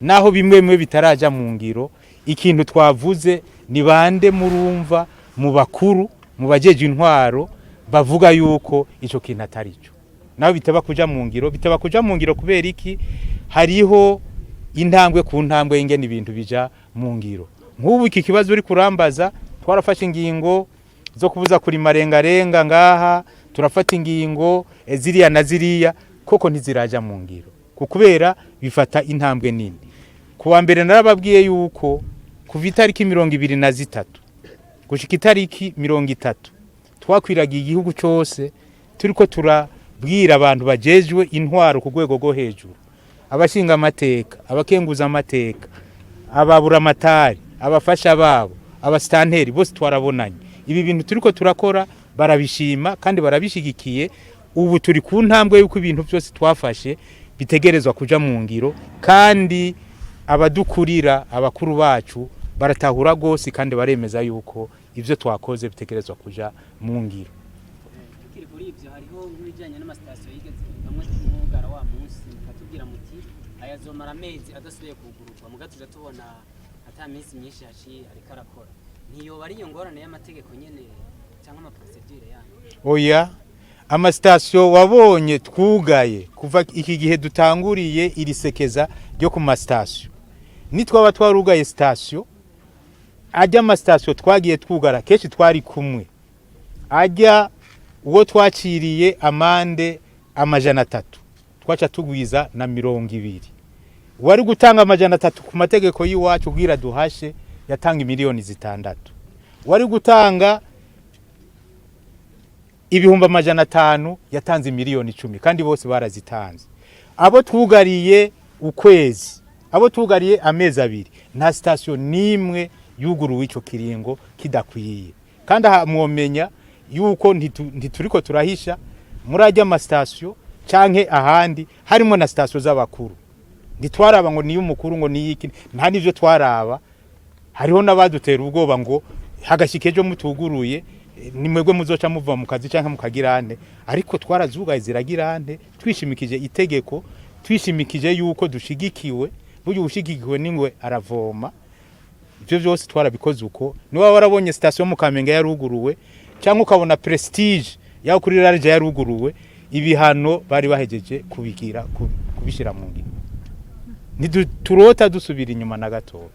naho bimwe bitaraja mu ngiro. Ikintu twavuze ni bande murumva mu bakuru mu bajeje intwaro bavuga yuko ico kintu atari cyo, naho bitaba kuja mu ngiro kubera iki hariho intambwe ku ntambwe ingene ibintu bija mu ngiro. Nk'ubu iki kibazo uri kurambaza twarafashe ingingo zo kubuza kuri marengarenga ngaha, turafata ingingo ziriya na ziriya koko ntiziraja mu ngiro kubera bifata intambwe nini. Kuwa mbere narababwiye yuko kuva itariki 23 gushika itariki 30 twakwiragiye igihugu cyose turiko turabwira abantu bajejwe intwaro ku rwego rwo hejuru, abashinga amateka, abakenguza amateka, ababura amatari, abafasha babo, abastanteri bose twarabonanye. Ibi bintu turiko turakora barabishima kandi barabishigikiye. Ubu turi ku ntambwe yuko ibintu byose twafashe bitegerezwa kuja mu ngiro, kandi abadukurira abakuru bacu baratahura gose kandi baremeza yuko ivyo twakoze bitegerezwa kuja mu ngiro. Kiri kuri ivyo hariho nk'ibijanye n'amastation yigeze bamwe kumugara wa munsi katubwira muti ayazomara amezi adasubiye kugururwa, mugatuje tubona ata minsi myinshi yaciye ariko arakora. Niyo bari iyo ngorane y'amategeko nyene cyangwa ama procedure yanyu? Oya, amastation wabonye twugaye kuva iki gihe dutanguriye irisekeza ryo ku mastation. Nitwaba twarugaye station, ajya amastation twagiye twugara keshi twari kumwe, ajya uwo twaciriye amande 300 twaca tugwiza na 200. Wari gutanga 300 ku mategeko yiwacu kugira duhashe yatanga miliyoni 6. Wari gutanga ibihumbi 500 yatanze miliyoni 10 kandi bose barazitanze. Abo twugariye ukwezi, abo twugariye amezi 2 nta station nimwe yuguruwe ico kiringo kidakwiye. Kandi mwomenya yuko ntituriko turahisha murajya ama station canke ahandi harimo na station z'abakuru. Ntitwaraba ngo niyo umukuru ngo niyiki, nta nivyo twaraba. Hariho nabadutera ubwoba ngo hagashikejo mutuguruye nimwegwe muzoca muva mu kazi canke mukagirane, ariko twarazugaye ziragirane twishimikije itegeko, twishimikije yuko dushigikiwe. Buryo ushigikiwe ningwe aravoma. Ivyo byose twarabikoze uko. Niba warabonye station mu Kamenge yaruguruwe cyangwa ukabona Prestige yaho kuri Large yaruguruwe, ibihano bari bahejeje kubishira mu ngiro. Turota dusubira inyuma na gato.